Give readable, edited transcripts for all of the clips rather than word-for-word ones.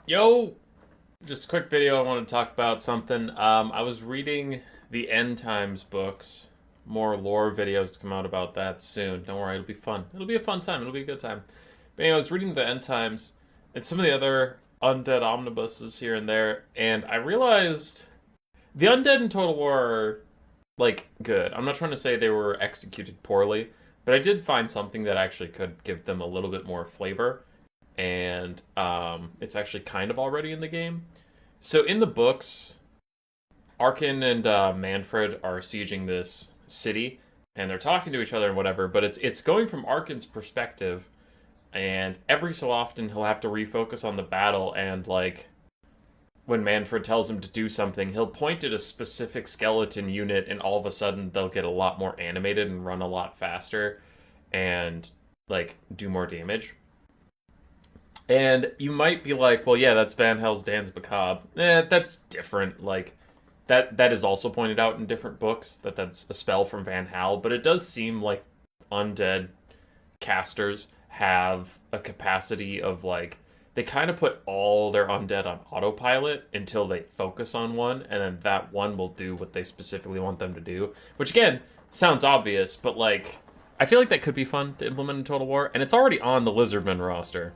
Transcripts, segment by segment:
Yo, just a quick video. I want to talk about something. I was reading the End Times books. More lore videos to come out about that soon. Don't worry, it'll be fun. It'll be a fun time. It'll be a good time. But anyway, I was reading the End Times and some of the other Undead omnibuses here and there, and I realized the Undead in Total War are like good. I'm not trying to say they were executed poorly, but I did find something that actually could give them a little bit more flavor, and it's actually kind of already in the game. So in the books, Arkin and Manfred are sieging this city, and they're talking to each other and whatever. But it's going from Arkin's perspective, and every so often he'll have to refocus on the battle. And like when Manfred tells him to do something, he'll point at a specific skeleton unit, and all of a sudden they'll get a lot more animated and run a lot faster, and like do more damage. And you might be like, well, yeah, that's Van Hels's Dan's Macabre. That's different. Like, that is also pointed out in different books, that's a spell from Van Hal, but it does seem like undead casters have a capacity of, like, they kind of put all their undead on autopilot until they focus on one, and then that one will do what they specifically want them to do. Which, again, sounds obvious, but, like, I feel like that could be fun to implement in Total War, and it's already on the Lizardman roster.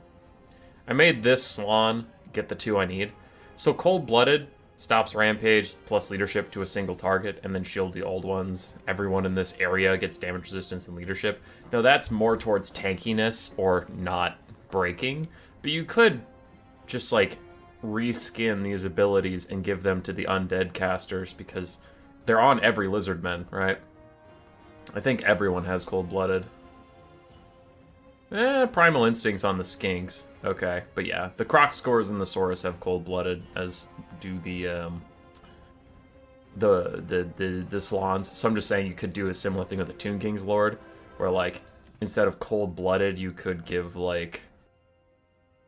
I made this Slan get the two I need. So Cold-Blooded stops Rampage plus leadership to a single target, and then shield the old ones. Everyone in this area gets damage resistance and leadership. Now that's more towards tankiness or not breaking, but you could just like reskin these abilities and give them to the undead casters because they're on every Lizardman, right? I think everyone has Cold-Blooded. Primal Instinct's on the Skinks. Okay, but yeah, the Croc Scores and the Saurus have Cold-Blooded, as do the Slans. So I'm just saying you could do a similar thing with the Tomb King's Lord, where like instead of Cold-Blooded, you could give like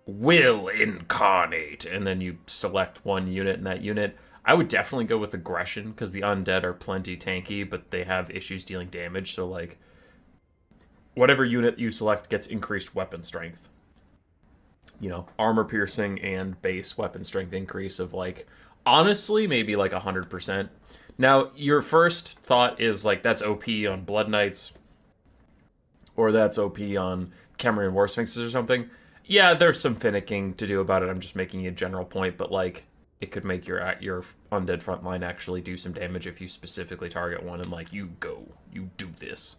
Will Incarnate, and then you select one unit in that unit. I would definitely go with Aggression because the undead are plenty tanky, but they have issues dealing damage. So like whatever unit you select gets increased weapon strength. You know, armor piercing and base weapon strength increase of like, honestly, maybe like 100%. Now, your first thought is like, that's OP on Blood Knights, or that's OP on Cameron War Sphinxes or something. Yeah, there's some finicking to do about it. I'm just making a general point, but like, it could make your undead frontline actually do some damage if you specifically target one and like, you do this.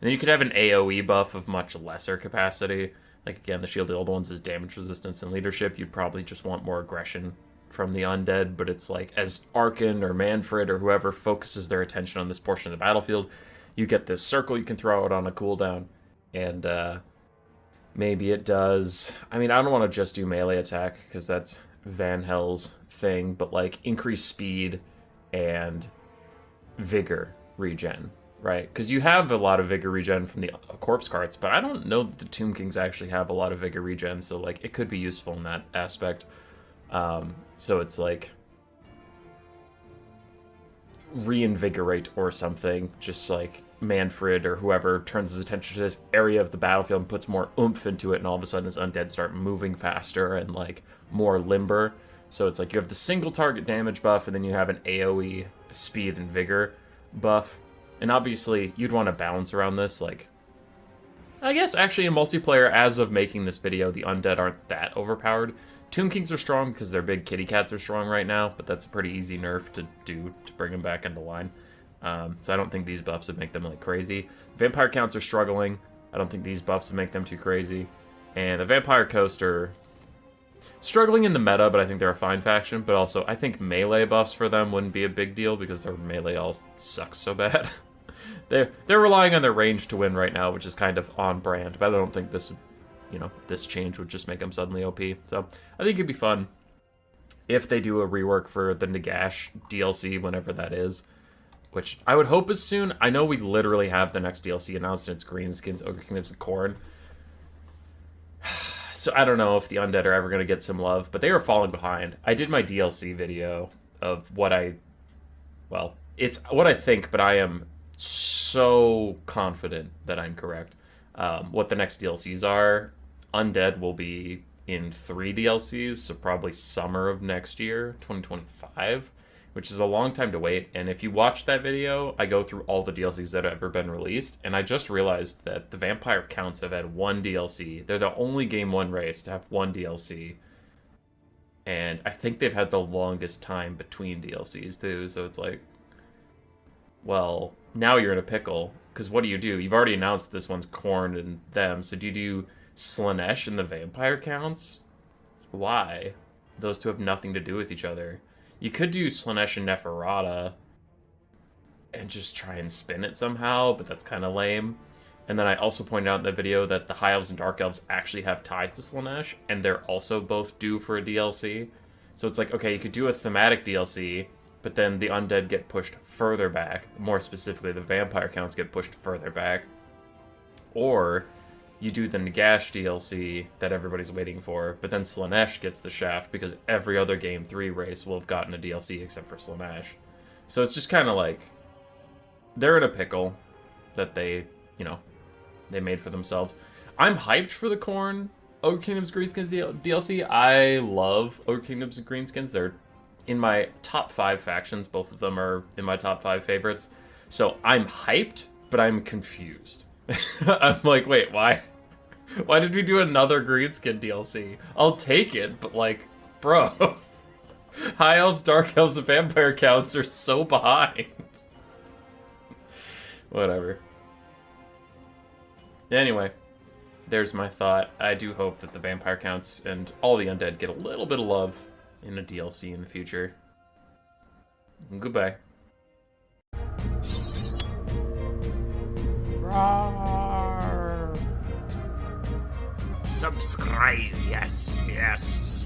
And then you could have an AoE buff of much lesser capacity. Like, again, the Shield of the Old Ones is damage resistance and leadership. You'd probably just want more aggression from the undead, but it's like, as Arkin or Manfred or whoever focuses their attention on this portion of the battlefield, you get this circle you can throw out on a cooldown, and maybe it does... I mean, I don't want to just do melee attack, because that's Van Hels's thing, but, like, increase speed and vigor regen. Right, because you have a lot of Vigor regen from the Corpse Carts, but I don't know that the Tomb Kings actually have a lot of Vigor regen, so like it could be useful in that aspect. So it's like reinvigorate or something, just like Manfred or whoever turns his attention to this area of the battlefield and puts more oomph into it, and all of a sudden his undead start moving faster and like more limber. So it's like you have the single target damage buff, and then you have an AoE speed and vigor buff. And obviously, you'd want to balance around this. Like, I guess actually in multiplayer, as of making this video, the undead aren't that overpowered. Tomb Kings are strong because their big kitty cats are strong right now, but that's a pretty easy nerf to do to bring them back into line. So I don't think these buffs would make them like crazy. Vampire counts are struggling. I don't think these buffs would make them too crazy. And the Vampire Coast are struggling in the meta, but I think they're a fine faction. But also, I think melee buffs for them wouldn't be a big deal because their melee all sucks so bad. They're relying on their range to win right now, which is kind of on brand. But I don't think this, this change would just make them suddenly OP. So I think it'd be fun if they do a rework for the Nagash DLC, whenever that is, which I would hope is soon. I know we literally have the next DLC announced, and it's Greenskins, Ogre Kingdoms, and Khorne. So I don't know if the Undead are ever going to get some love, but they are falling behind. I did my DLC video of it's what I think, but I am so confident that I'm correct. What the next DLCs are. Undead will be in 3 DLCs, so probably summer of next year, 2025, which is a long time to wait. And if you watch that video, I go through all the DLCs that have ever been released, and I just realized that the Vampire Counts have had 1 DLC. They're the only Game 1 race to have 1 DLC. And I think they've had the longest time between DLCs, too, so it's like, well, now you're in a pickle, because what do? You've already announced this one's Korn and them, so do you do Slaanesh and the Vampire Counts? Why? Those two have nothing to do with each other. You could do Slaanesh and Neferata and just try and spin it somehow, but that's kind of lame. And then I also pointed out in the video that the High Elves and Dark Elves actually have ties to Slaanesh, and they're also both due for a DLC. So it's like, okay, you could do a thematic DLC, but then the Undead get pushed further back. More specifically, the Vampire Counts get pushed further back. Or you do the Nagash DLC that everybody's waiting for, but then Slaanesh gets the shaft because every other Game 3 race will have gotten a DLC except for Slaanesh. So it's just kind of like, they're in a pickle that they made for themselves. I'm hyped for the Korn Ogre Kingdoms Greenskins DLC. I love Ogre Kingdoms and Greenskins. They're in my top 5 factions. Both of them are in my top 5 favorites. So I'm hyped, but I'm confused. I'm like, wait, why? Why did we do another Greenskin DLC? I'll take it, but like, bro. High Elves, Dark Elves, and Vampire Counts are so behind. Whatever. Anyway, there's my thought. I do hope that the Vampire Counts and all the Undead get a little bit of love in a DLC in the future. Goodbye. Roar. Subscribe, yes, yes.